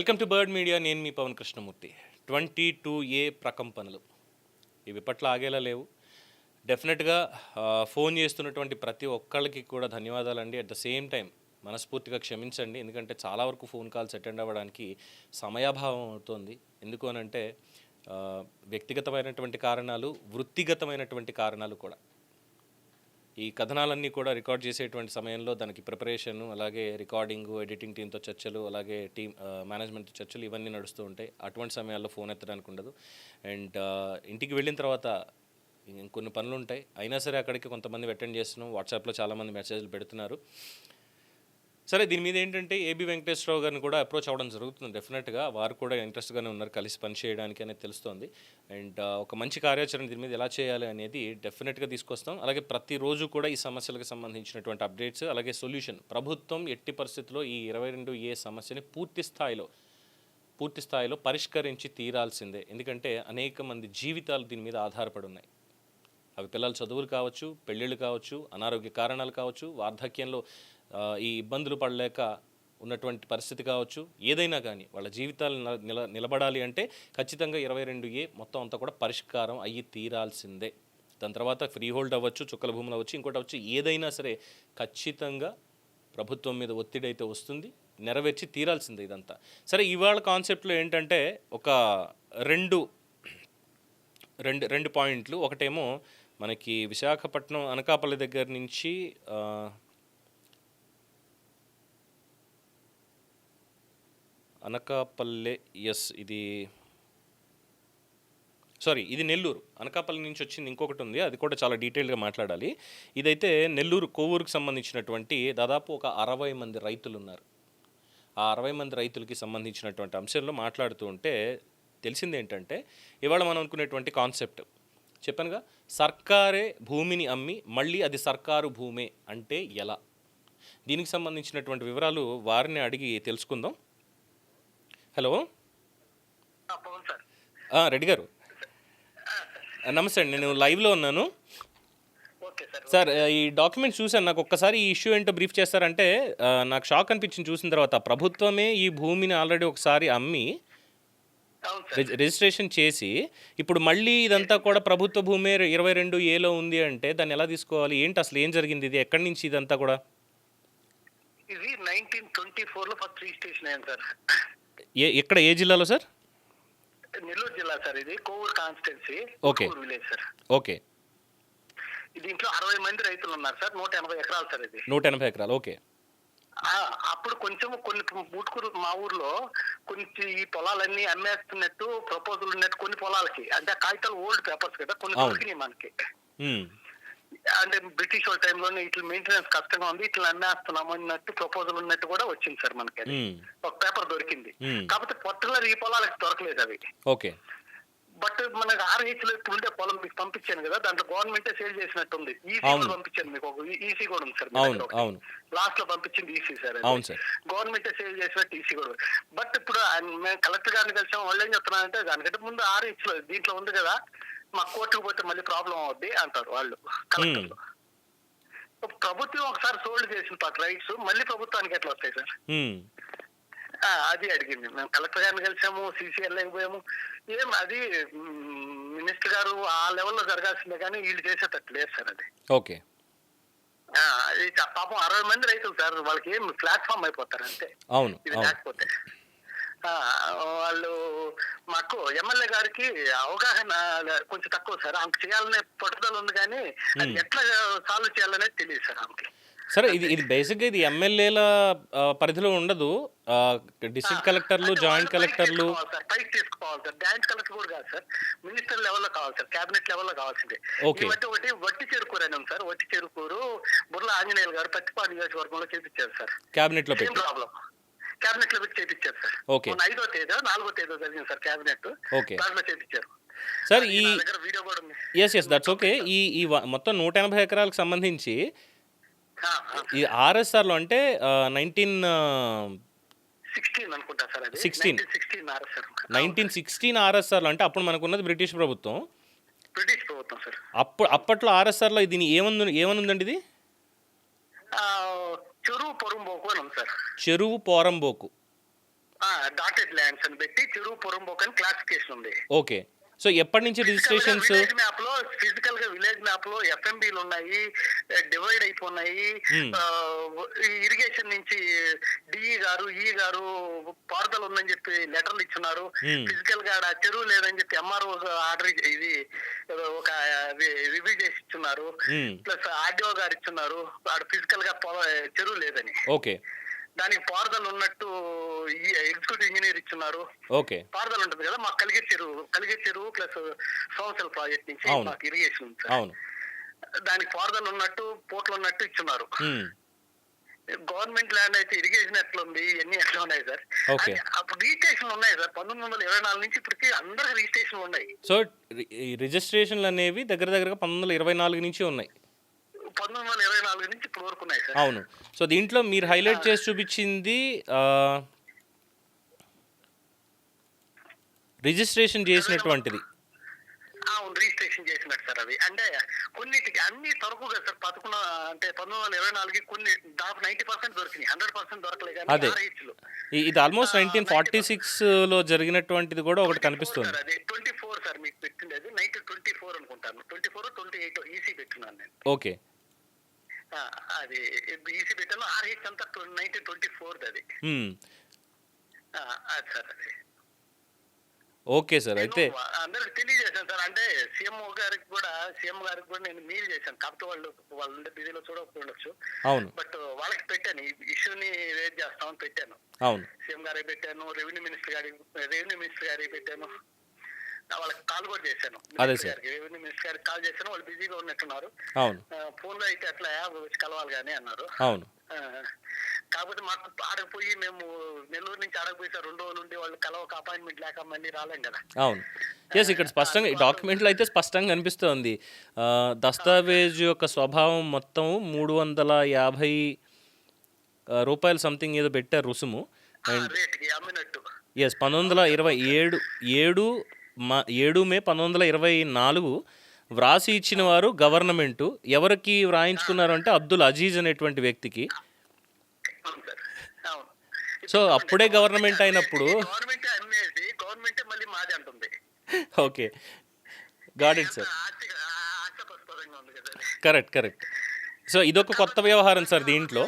Welcome to bird media. నేను మీ Pawan Krishnamurthy. 22A ప్రకంపనలు ఇవి ఇప్పట్లో ఆగేలా లేవు. డెఫినెట్గా ఫోన్ చేస్తున్నటువంటి ప్రతి ఒక్కళ్ళకి కూడా ధన్యవాదాలండి. అట్ ద సేమ్ టైం మనస్ఫూర్తిగా క్షమించండి, ఎందుకంటే చాలా వరకు ఫోన్ కాల్స్ అటెండ్ అవ్వడానికి సమయాభావం అవుతుంది. ఎందుకు అనంటే వ్యక్తిగతమైనటువంటి కారణాలు, వృత్తిగతమైనటువంటి కారణాలు కూడా. ఈ కథనాలన్నీ కూడా రికార్డ్ చేసేటువంటి సమయంలో దానికి ప్రిపరేషను, అలాగే రికార్డింగు, ఎడిటింగ్ టీంతో చర్చలు, అలాగే మేనేజ్మెంట్తో చర్చలు ఇవన్నీ నడుస్తూ ఉంటాయి. అటువంటి సమయాల్లో ఫోన్ ఎత్తడానికి ఉండదు. అండ్ ఇంటికి వెళ్ళిన తర్వాత ఇంకొన్ని పనులు ఉంటాయి, అయినా సరే అక్కడికి కొంతమంది అటెండ్ చేస్తున్నాం. వాట్సాప్లో చాలామంది మెసేజ్లు పెడుతున్నారు. సరే, దీని మీద ఏంటంటే ఏబి వెంకటేశ్వరరావు గారిని కూడా అప్రోచ్ అవ్వడం జరుగుతుంది. డెఫినెట్గా వారు కూడా ఇంట్రెస్ట్గానే ఉన్నారు కలిసి పని చేయడానికి అనేది తెలుస్తోంది. అండ్ ఒక మంచి కార్యాచరణ దీని మీద ఎలా చేయాలి అనేది డెఫినెట్గా తీసుకొస్తాం. అలాగే ప్రతిరోజు కూడా ఈ సమస్యలకు సంబంధించినటువంటి అప్డేట్స్, అలాగే సొల్యూషన్. ప్రభుత్వం ఎట్టి పరిస్థితుల్లో ఈ 22A సమస్యని పూర్తి స్థాయిలో పరిష్కరించి తీరాల్సిందే. ఎందుకంటే అనేక మంది జీవితాలు దీని మీద ఆధారపడి ఉన్నాయి. అవి పిల్లల చదువులు కావచ్చు, పెళ్ళిళ్ళు కావచ్చు, అనారోగ్య కారణాలు కావచ్చు, వార్ధక్యంలో ఈ ఇబ్బందులు పడలేక ఉన్నటువంటి పరిస్థితి కావచ్చు, ఏదైనా కానీ వాళ్ళ జీవితాలు నిలబడాలి అంటే ఖచ్చితంగా 22A మొత్తం అంతా కూడా పరిష్కారం అయ్యి తీరాల్సిందే. దాని తర్వాత ఫ్రీ హోల్డ్ అవ్వచ్చు, చుక్కల భూములు అవ్వచ్చు, ఇంకోటి అవ్వచ్చు, ఏదైనా సరే ఖచ్చితంగా ప్రభుత్వం మీద ఒత్తిడి అయితే వస్తుంది, నెరవేర్చి తీరాల్సిందే ఇదంతా. సరే, ఇవాళ కాన్సెప్ట్లో ఏంటంటే ఒక రెండు పాయింట్లు. ఒకటేమో మనకి విశాఖపట్నం అనకాపల్లి దగ్గర నుంచి ఇది నెల్లూరు. అనకాపల్లి నుంచి వచ్చింది ఇంకొకటి ఉంది, అది కూడా చాలా డీటెయిల్గా మాట్లాడాలి. ఇదైతే నెల్లూరు కోవూరుకు సంబంధించినటువంటి దాదాపు ఒక 60 మంది రైతులు ఉన్నారు. ఆ 60 మంది రైతులకి సంబంధించినటువంటి అంశంలో మాట్లాడుతూ ఉంటే తెలిసింది ఏంటంటే, ఇవాళ మనం అనుకునేటువంటి కాన్సెప్ట్ చెప్పానుగా, సర్కారే భూమిని అమ్మి మళ్ళీ అది సర్కారు భూమే అంటే ఎలా, దీనికి సంబంధించినటువంటి వివరాలు వారిని అడిగి తెలుసుకుందాం. హలో రెడ్డి గారు, నమస్తే అండి. నేను లైవ్లో ఉన్నాను సార్. ఈ డాక్యుమెంట్ చూశాను, నాకు ఒక్కసారి ఈ ఇష్యూ ఏంటో బ్రీఫ్ చేస్తారంటే నాకు షాక్ అనిపించింది చూసిన తర్వాత. ప్రభుత్వమే ఈ భూమిని ఆల్రెడీ ఒకసారి అమ్మి రిజిస్ట్రేషన్ చేసి ఇప్పుడు మళ్ళీ ఇదంతా కూడా ప్రభుత్వ భూమి 22Aలో ఉంది అంటే దాన్ని ఎలా తీసుకోవాలి, ఏంటి అసలు ఏం జరిగింది, ఇది ఎక్కడి నుంచి ఇదంతా కూడా? ఇది 1924లో ఫస్ట్ రిజిస్ట్రేషన్ అయింది సార్. ఎక్కడ, ఏ జిల్లాలో సార్? నెల్లూరు జిల్లా సార్. ఇది Kovur constituency, Kovur village sir. Okay. దీంట్లో 60 మంది రైతులు ఉన్నారు సార్. 180 ఎకరాలు సార్. ఇది 180 ఎకరాలు. ఓకే. అప్పుడు కొన్ని ముటుకూరు మా ఊర్లో కొంచెం ఈ పొలాలన్నీ అమ్మేస్తున్నట్టు ప్రపోజల్ ఉన్నట్టు కొన్ని పొలాలకి, అంటే కాగితాలు ఓల్డ్ పేపర్స్ కదా, కొన్ని దొరికినాయి మనకి. అంటే బ్రిటిష్ వాళ్ళ టైంలోనే ఇట్లా మెయింటెనెన్స్ కష్టంగా ఉంది, ఇట్లా అమ్మేస్తున్నాము అన్నట్టు ప్రపోజల్ ఉన్నట్టు కూడా వచ్చింది సార్ మనకి. ఒక పేపర్ దొరికింది, కాకపోతే పర్టికులర్ ఈ పొలాలకి దొరకలేదు అవి. ఓకే. బట్ మనకు RH ఉండే పొలం మీకు పంపించాను కదా, దాంట్లో గవర్నమెంటే సేల్ చేసినట్టుంది. ఈసీ కూడా పంపించాను మీకు, ఒక ఈసీ కూడా ఉంది సార్. లాస్ట్ లో పంపించింది ఈసీ సార్. గవర్నమెంటే సేల్ చేసినట్టు ఈసీ కూడా. బట్ ఇప్పుడు మేము కలెక్టర్ గారిని కలిసాం. వాళ్ళు ఏం చెప్తున్నారంటే, దానికంటే ముందు RH దీంట్లో ఉంది కదా, మా కోర్టుకు పోతే మళ్ళీ ప్రాబ్లం అవుద్ది అంటారు వాళ్ళు కలెక్టర్లు. ప్రభుత్వం ఒకసారి సోల్డ్ చేసిన రైట్స్ మళ్ళీ ప్రభుత్వానికి ఎట్లా వస్తాయి సార్? అది అడిగింది. మేము కలెక్టర్ గారిని కలిసాము, CCLకి పోయాము. అది మినిస్టర్ గారు ఆ లెవెల్లో జరగాల్సిందే కానీ వీళ్ళు చేసేటట్టు లేదు సార్. అది ఓకే. పాపం 60 మంది రైతులు సార్, వాళ్ళకి ఏం ప్లాట్ఫామ్ అయిపోతారు అంతే. అవును, ఇది లేకపోతే వాళ్ళు మాకు ఎమ్మెల్యే గారికి అవగాహన కొంచెం తక్కువ సార్. ఆమెకు చేయాలనే పట్టుదల ఉంది కానీ అది ఎట్లా సాల్వ్ చేయాలనేది తెలియదు సార్ ఆమెకి. సరే, ఇది బేసిక్గా ఇది ఎమ్మెల్యేల పరిధిలో ఉండదు. డిస్ట్రిక్ట్ కలెక్టర్లు, జాయింట్ కలెక్టర్లు పైకి తీసుకోవాలి సార్. జాయింట్ కలెక్టర్ కూడా కాదు సార్, మినిస్టర్ లెవెల్లో కావాలి సార్, కేబినెట్ లెవెల్లో కావాల్సిందే. ఒకటి వట్టి చెరుకూరు అని ఉంది సార్. వట్టి చెరుకూరు బుర్ల ఆంజనేయులు గారు పత్తిపాడు నియోజకవర్గంలో చేపించారు సార్. కేబినెట్ లో ప్రాబ్లం కేబినెట్ లో పెట్టి చేపించారు సార్. 5వ తేదీ 4వ తేదీ జరిగింది సార్ కేబినెట్, దాంట్లో చేపించారు సార్. ఈ వీడియో కూడా ఉంది. Yes that's okay. ఈ మొత్తం 180 ఎకరాలకు సంబంధించి ఈ RSRలో అంటే 1916 RSRలో అంటే అప్పుడు మనకున్నది బ్రిటిష్ ప్రభుత్వం సార్. అప్పట్లో RSRలో దీని ఏమనుందండి? ఇది చెరువు పొరంబోకు అని ఉంది సార్. చెరువు పోరంబోకు. డాటెడ్ ల్యాండ్స్ అని పెట్టి చెరువు పొరంబోక్ అని క్లాసిఫికేషన్ ఉంది. ఓకే. సో ఎప్పటి నుంచి రిజిస్ట్రేషన్స్? ఫిజికల్ గా విలేజ్ మ్యాప్ లో ఎఫ్ఎంబీలు ఉన్నాయి, డివైడ్ అయిపోయినాయి. ఇరిగేషన్ నుంచి డిఈ గారు గారు పారుదల ఉందని చెప్పి లెటర్లు ఇచ్చున్నారు. ఫిజికల్ గా చెరువు లేదని చెప్పి ఎంఆర్ఓ ఆర్డర్ ఇది ఒక రివ్యూ చేసి ఇచ్చున్నారు. ప్లస్ ఆర్డీఓ గారు ఇచ్చున్నారు ఫిజికల్ గా చెరువు లేదని. ఓకే. దానికి పారుదల ఉన్నట్టు ఎగ్జిక్యూటివ్ ఇంజనీర్ ఇచ్చున్నారు. ఓకే. పారుదల ఉంటుంది కదా మాకు కలిగే చెరువు ప్లస్ సోమసల్ ప్రాజెక్ట్ నుంచి మాకు ఇరిగేషన్ ఉంది. అవును. దానికి పారుదల ఉన్నట్టు పోర్ట్లు ఉన్నట్టు ఇచ్చున్నారు. గవర్నమెంట్ ల్యాండ్ అయితే ఇరిగేషన్ ఎట్లా ఉంది, ఇవన్నీ ఎట్లా ఉన్నాయి సార్? అప్పుడు రిజిస్ట్రేషన్ ఉన్నాయి సార్ 1924 నుంచి ఇప్పటికి అందరికి రిజిస్ట్రేషన్ ఉన్నాయి. సో రిజిస్ట్రేషన్లు అనేవి దగ్గరగా 1924 నుంచి ఉన్నాయి. 1924 నుంచి ఇప్పుడు వరకు ఉన్నాయి సార్. అవును. సో దీంట్లో మీరు హైలైట్ చేసి చూపించింది రిజిస్ట్రేషన్ చేసినటువంటిది. అవును, రిజిస్ట్రేషన్ చేసినట్టు సార్. అవి అంటే కొన్నిటికి అన్ని తరకుగా సార్ 1924 కొన్ని దాదాపు 90% దొరికినాయి, 100% దొరకలేదు. అదే ఇది ఆల్మోస్ట్ 1946 లో జరిగినటువంటిది కూడా ఒకటి కనిపిస్తుంది. అది 24 సార్ మీకు పెట్టింది, అది 1924 అనుకుంటాను. 24 28 ఈసీ పెట్టున్నాను నేను. ఓకే. అది ఈసీ పెట్టాను. ఆర్హెచ్ అంతా 1924 అది. అది సార్ అది. Okay sir. అయితే అందరికి తెలియజేశాను సార్. అంటే సీఎం గారికి కూడా నేను మెయిల్ చేశాను. కాకపోతే వాళ్ళు ఉండే బిజీలో చూడకపోవచ్చు. అవును. బట్ వాళ్ళకి పెట్టాను, ఈ ఇష్యూని రేజ్ చేస్తామని పెట్టాను. అవును. సీఎం గారికి పెట్టాను, రెవెన్యూ మినిస్టర్ గారికి పెట్టాను. వాళ్ళకి కాల్ కూడా చేశాను. రెవెన్యూ మినిస్టర్ గారికి కాల్ చేశాను. వాళ్ళు బిజీగా ఉన్నట్టున్నారు. అవును. ఫోన్ లో అయితే అట్లా వచ్చి కలవాలి కానీ అన్నారు. అవును. కాకపోతే మాకు ఆడకపోయి మేము నెల్లూరు నుంచి ఆడకపోయి సార్ 2 రోజులు ఉండి వాళ్ళు కలవక అపాయింట్మెంట్ లేక మళ్ళీ రాలేం కదా. అవును. ఎస్, ఇక్కడ స్పష్టంగా డాక్యుమెంట్లో అయితే స్పష్టంగా అనిపిస్తోంది. దస్తావేజు యొక్క స్వభావం మొత్తం 350 రూపాయలు సంథింగ్ ఏదో పెట్టారు రుసుము. ఎస్, 1927 7 మే 1924 వ్రాసి ఇచ్చిన వారు గవర్నమెంటు. ఎవరికి వ్రాయించుకున్నారు అంటే అబ్దుల్ అజీజ్ అనేటువంటి వ్యక్తికి. సో అప్పుడే గవర్నమెంట్ అయినప్పుడు okay, got it sir. Correct. So ఇదొక కొత్త వ్యవహారం సార్ దీంట్లో.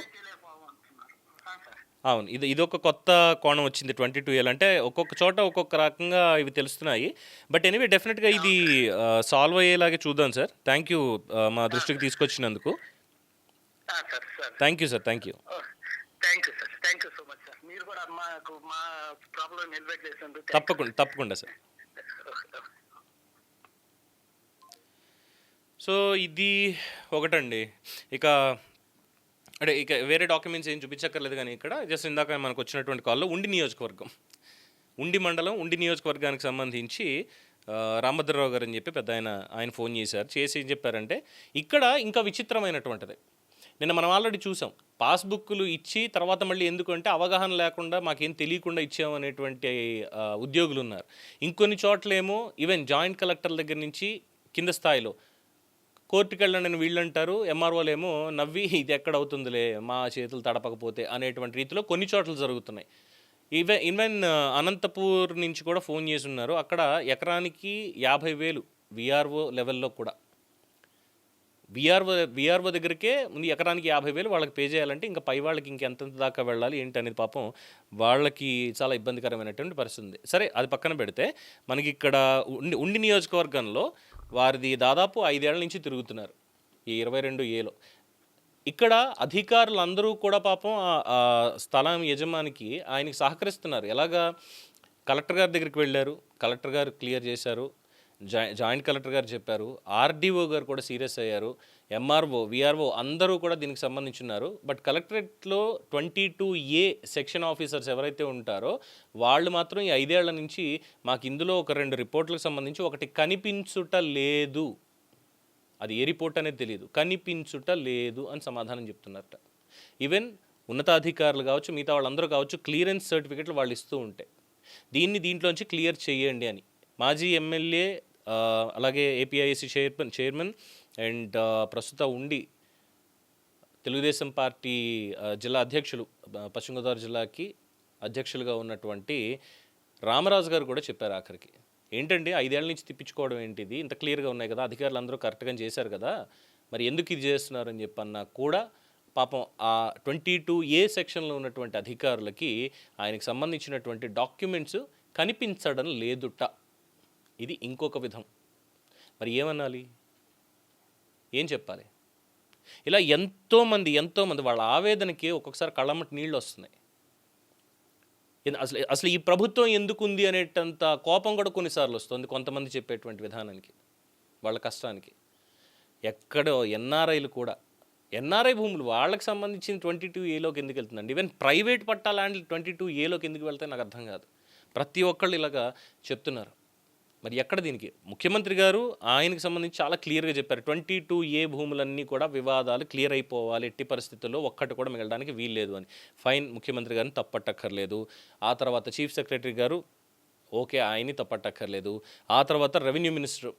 అవును, ఇదొక కొత్త కోణం వచ్చింది 22L. అంటే ఒక్కొక్క చోట ఒక్కొక్క రకంగా ఇవి తెలుస్తున్నాయి. బట్ ఎనీవే డెఫినెట్గా ఇది సాల్వ్ అయ్యేలాగే చూద్దాం సార్. థ్యాంక్ యూ మా దృష్టికి తీసుకొచ్చినందుకు. Thank you sir. Thank you so much sir. మీరు కూడా మా ప్రాబ్లం ఎలివేట్ చేసినందుకు తప్పకుండా సార్. సో ఇది ఒకటండి. ఇక వేరే డాక్యుమెంట్స్ ఏం చూపించక్కర్లేదు. కానీ ఇక్కడ జస్ట్ ఇందాక మనకు వచ్చినటువంటి కాల్లో ఉండి నియోజకవర్గం, ఉండి మండలం, ఉండి నియోజకవర్గానికి సంబంధించి రామభద్రరావు గారు అని చెప్పి పెద్ద ఆయన ఫోన్ చేసి ఏం చెప్పారంటే ఇక్కడ ఇంకా విచిత్రమైనటువంటిది. నిన్న మనం ఆల్రెడీ చూసాం, పాస్బుక్లు ఇచ్చి తర్వాత మళ్ళీ ఎందుకంటే అవగాహన లేకుండా మాకేం తెలియకుండా ఇచ్చామనేటువంటి ఉద్యోగులు ఉన్నారు. ఇంకొన్ని చోట్లేమో ఈవెన్ జాయింట్ కలెక్టర్ దగ్గర నుంచి కింద స్థాయిలో కోర్టుకి వెళ్ళండి వీళ్ళంటారు. ఎంఆర్ఓలేమో నవ్వి ఇది ఎక్కడ అవుతుందిలే మా చేతులు తడపకపోతే అనేటువంటి రీతిలో కొన్ని చోట్ల జరుగుతున్నాయి. ఈవెన్ అనంతపూర్ నుంచి కూడా ఫోన్ చేసి ఉన్నారు. అక్కడ ఎకరానికి 50,000 విఆర్ఓ లెవెల్లో కూడా. విఆర్ఓ దగ్గరికే ముందు ఎకరానికి 50,000 వాళ్ళకి పే చేయాలంటే ఇంకా పై వాళ్ళకి ఇంకెంత దాకా వెళ్ళాలి ఏంటి అనేది పాపం వాళ్ళకి చాలా ఇబ్బందికరమైనటువంటి పరిస్థితి ఉంది. సరే, అది పక్కన పెడితే మనకి ఇక్కడ ఉండి నియోజకవర్గంలో వారిది దాదాపు 5 ఏళ్ల నుంచి తిరుగుతున్నారు ఈ 22Aలో. ఇక్కడ అధికారులందరూ కూడా పాపం ఆ స్థలం యజమానికి ఆయనకి సహకరిస్తున్నారు. ఎలాగా కలెక్టర్ గారి దగ్గరికి వెళ్ళారు, కలెక్టర్ గారు క్లియర్ చేశారు, జాయింట్ కలెక్టర్ గారు చెప్పారు, ఆర్డీఓ గారు కూడా సీరియస్ అయ్యారు, ఎంఆర్ఓ విఆర్ఓ అందరూ కూడా దీనికి సంబంధించి ఉన్నారు. బట్ కలెక్టరేట్లో 22A సెక్షన్ ఆఫీసర్స్ ఎవరైతే ఉంటారో వాళ్ళు మాత్రం ఈ 5 ఏళ్ల నుంచి మాకు ఇందులో ఒక 2 రిపోర్ట్లకు సంబంధించి ఒకటి కనిపించుట లేదు, అది ఏ రిపోర్ట్ అనేది తెలియదు, కనిపించుట లేదు అని సమాధానం చెప్తున్నారట. ఈవెన్ ఉన్నతాధికారులు కావచ్చు, మిగతా వాళ్ళందరూ కావచ్చు, క్లియరెన్స్ సర్టిఫికెట్లు వాళ్ళు ఇస్తూ ఉంటే దీంట్లోంచి క్లియర్ చేయండి అని మాజీ ఎమ్మెల్యే అలాగే ఏపీఐసి చైర్మన్ అండ్ ప్రస్తుత ఉండి తెలుగుదేశం పార్టీ జిల్లా అధ్యక్షులు పశ్చిమ గోదావరి జిల్లాకి అధ్యక్షులుగా ఉన్నటువంటి రామరాజు గారు కూడా చెప్పారు ఆఖరికి. ఏంటండి 5 ఏళ్ల నుంచి తిప్పించుకోవడం ఏంటిది, ఇంత క్లియర్గా ఉన్నాయి కదా, అధికారులు అందరూ కరెక్ట్గా చేశారు కదా, మరి ఎందుకు ఇది చేస్తున్నారని చెప్పన్నా కూడా పాపం ఆ 22A సెక్షన్లో ఉన్నటువంటి అధికారులకి ఆయనకు సంబంధించినటువంటి డాక్యుమెంట్స్ కనిపించడం లేదుట. ఇది ఇంకొక విధం. మరి ఏమనాలి, ఏం చెప్పాలి? ఇలా ఎంతోమంది వాళ్ళ ఆవేదనకి ఒక్కొక్కసారి కళ్ళమ్మటి నీళ్ళు వస్తున్నాయి. అసలు ఈ ప్రభుత్వం ఎందుకు ఉంది అనేటంత కోపం కూడా కొన్నిసార్లు వస్తుంది కొంతమంది చెప్పేటువంటి విధానానికి, వాళ్ళ కష్టానికి. ఎక్కడో ఎన్ఆర్ఐలు కూడా, ఎన్ఆర్ఐ భూములు వాళ్ళకి సంబంధించిన 22Aలోకి ఎందుకు వెళ్తుందండి? ఈవెన్ ప్రైవేట్ పట్టా ల్యాండ్లు 22Aలోకి ఎందుకు వెళ్తాయి నాకు అర్థం కాదు. ప్రతి ఒక్కళ్ళు ఇలాగా చెప్తున్నారు. మరి ఎక్కడ దీనికి? ముఖ్యమంత్రి గారు ఆయనకు సంబంధించి చాలా క్లియర్గా చెప్పారు, 22A భూములన్నీ కూడా వివాదాలు క్లియర్ అయిపోవాలి, ఎట్టి పరిస్థితుల్లో ఒక్కటి కూడా మిగలడానికి వీల్లేదు అని. ఫైన్, ముఖ్యమంత్రి గారిని తప్పట్టక్కర్లేదు. ఆ తర్వాత చీఫ్ సెక్రటరీ గారు ఓకే, ఆయన్ని తప్పట్టక్కర్లేదు. ఆ తర్వాత రెవెన్యూ మినిస్టర్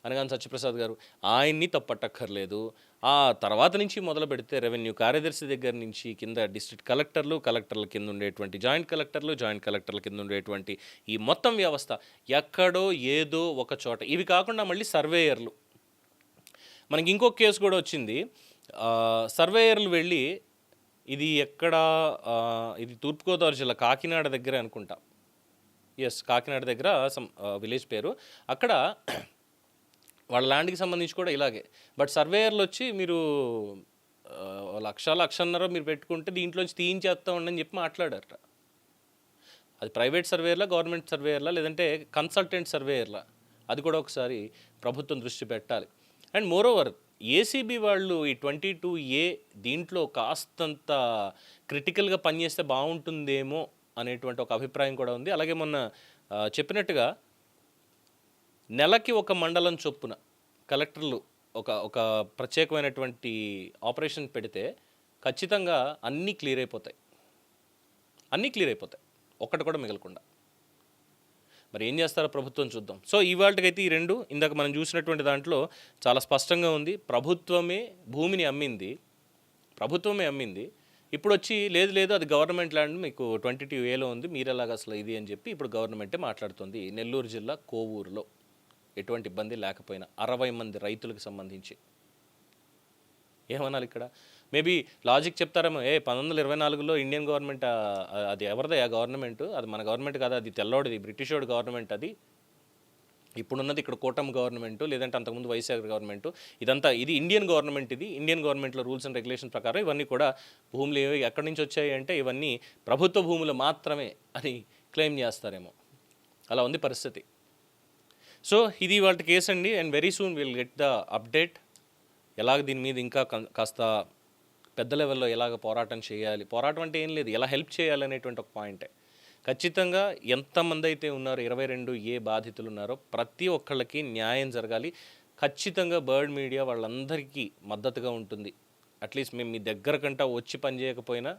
అనగాని సత్యప్రసాద్ గారు, ఆయన్ని తప్పట్టక్కర్లేదు. ఆ తర్వాత నుంచి మొదలు పెడితే రెవెన్యూ కార్యదర్శి దగ్గర నుంచి కింద డిస్ట్రిక్ట్ కలెక్టర్ల కింద ఉండేటువంటి జాయింట్ కలెక్టర్ల కింద ఉండేటువంటి ఈ మొత్తం వ్యవస్థ ఎక్కడో ఏదో ఒక చోట. ఇవి కాకుండా మళ్ళీ సర్వేయర్లు. మనకి ఇంకొక కేసు కూడా వచ్చింది. సర్వేయర్లు వెళ్ళి, ఇది ఎక్కడ, ఇది తూర్పుగోదావరి జిల్లా కాకినాడ దగ్గర అనుకుంటా, కాకినాడ దగ్గర విలేజ్ పేరు. అక్కడ వాళ్ళ ల్యాండ్కి సంబంధించి కూడా ఇలాగే. బట్ సర్వేయర్లు వచ్చి మీరు 1,00,000-1,50,000 మీరు పెట్టుకుంటే దీంట్లోంచి తీయించేస్తా ఉండని చెప్పి మాట్లాడారట. అది ప్రైవేట్ సర్వేయర్లా, గవర్నమెంట్ సర్వేయర్లా, లేదంటే కన్సల్టెంట్ సర్వేయర్లా, అది కూడా ఒకసారి ప్రభుత్వం దృష్టి పెట్టాలి. అండ్ మోరోవర్ ఏసీబీ వాళ్ళు ఈ 22A దీంట్లో కాస్తంత క్రిటికల్గా పనిచేస్తే బాగుంటుందేమో అనేటువంటి ఒక అభిప్రాయం కూడా ఉంది. అలాగే మొన్న చెప్పినట్టుగా నెలకి ఒక మండలం చొప్పున కలెక్టర్లు ఒక ప్రత్యేకమైనటువంటి ఆపరేషన్ పెడితే ఖచ్చితంగా అన్నీ క్లియర్ అయిపోతాయి, ఒక్కటి కూడా మిగలకుండా. మరి ఏం చేస్తారో ప్రభుత్వం చూద్దాం. సో ఇవాళకైతే ఈ రెండు, ఇందాక మనం చూసినటువంటి దాంట్లో చాలా స్పష్టంగా ఉంది, ప్రభుత్వమే భూమిని అమ్మింది, ఇప్పుడు వచ్చి లేదు అది గవర్నమెంట్ ల్యాండ్, మీకు 22Aలో ఉంది, మీరు ఎలాగ అసలు ఇది అని చెప్పి ఇప్పుడు గవర్నమెంటే మాట్లాడుతుంది. నెల్లూరు జిల్లా కోవూరులో ఎటువంటి ఇబ్బంది లేకపోయినా 60 మంది రైతులకు సంబంధించి ఏమనాలి ఇక్కడ? మేబీ లాజిక్ చెప్తారేమో, 1924లో ఇండియన్ గవర్నమెంట్, అది ఎవరిదే ఆ గవర్నమెంట్, అది మన గవర్నమెంట్ కాదు, అది తెల్లోడిది, బ్రిటిషోడి గవర్నమెంట్ అది, ఇప్పుడున్నది ఇక్కడ కూటమి గవర్నమెంట్, లేదంటే అంతకుముందు వైఎస్ఆర్ గవర్నమెంట్, ఇది ఇండియన్ గవర్నమెంట్, ఇది ఇండియన్ గవర్నమెంట్లో రూల్స్ అండ్ రెగ్యులేషన్ ప్రకారం ఇవన్నీ కూడా భూములు ఎక్కడి నుంచి వచ్చాయి అంటే ఇవన్నీ ప్రభుత్వ భూములు మాత్రమే అని క్లెయిమ్ చేస్తారేమో. అలా ఉంది పరిస్థితి. సో ఇది వాళ్ళ కేసు అండి. And very soon will get the update. ఎలాగ దీని మీద ఇంకా కాస్త పెద్ద లెవెల్లో ఎలాగ పోరాటం చేయాలి, పోరాటం అంటే ఏం లేదు, ఎలా హెల్ప్ చేయాలి అనేటువంటి ఒక పాయింటే. ఖచ్చితంగా ఎంతమంది అయితే ఉన్నారో 22A బాధితులు ఉన్నారో ప్రతి ఒక్కళ్ళకి న్యాయం జరగాలి. ఖచ్చితంగా బర్డ్ మీడియా వాళ్ళందరికీ మద్దతుగా ఉంటుంది. అట్లీస్ట్ మేము మీ దగ్గర కంటా వచ్చి పని చేయకపోయినా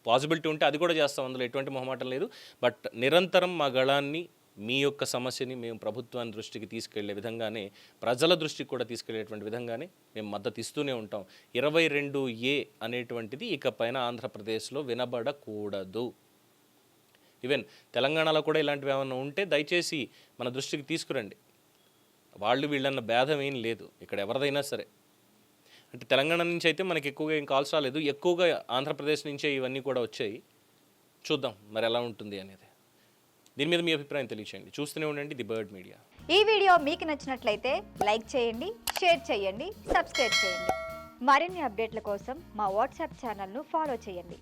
పాసిబిలిటీ ఉంటే అది కూడా చేస్తాం, అందులో ఎటువంటి మొహమాటం లేదు. బట్ నిరంతరం మా గళాన్ని, మీ యొక్క సమస్యని మేము ప్రభుత్వాన్ని దృష్టికి తీసుకెళ్లే విధంగానే, ప్రజల దృష్టికి కూడా తీసుకెళ్లేటువంటి విధంగానే మేము మద్దతు ఇస్తూనే ఉంటాం. 22A అనేటువంటిది ఇకపైన ఆంధ్రప్రదేశ్లో వినబడకూడదు. ఈవెన్ తెలంగాణలో కూడా ఇలాంటివి ఏమైనా ఉంటే దయచేసి మన దృష్టికి తీసుకురండి. వీళ్ళన్న భేదం ఏం లేదు ఇక్కడ ఎవరిదైనా సరే. అంటే తెలంగాణ నుంచి అయితే మనకి ఎక్కువగా ఏం కాల్స్ రాలేదు, ఎక్కువగా ఆంధ్రప్రదేశ్ నుంచే ఇవన్నీ కూడా వచ్చాయి. చూద్దాం మరి ఎలా ఉంటుంది అనేది. దీని మీద మీ అభిప్రాయం తెలియచేయండి. చూస్తూనే ఉండండి ది బర్డ్ మీడియా. ఈ వీడియో మీకు నచ్చినట్లయితే లైక్ చేయండి, షేర్ చేయండి, సబ్స్క్రైబ్ చేయండి. మరిన్ని అప్డేట్ల కోసం మా వాట్సాప్ ఛానల్ను ఫాలో చేయండి.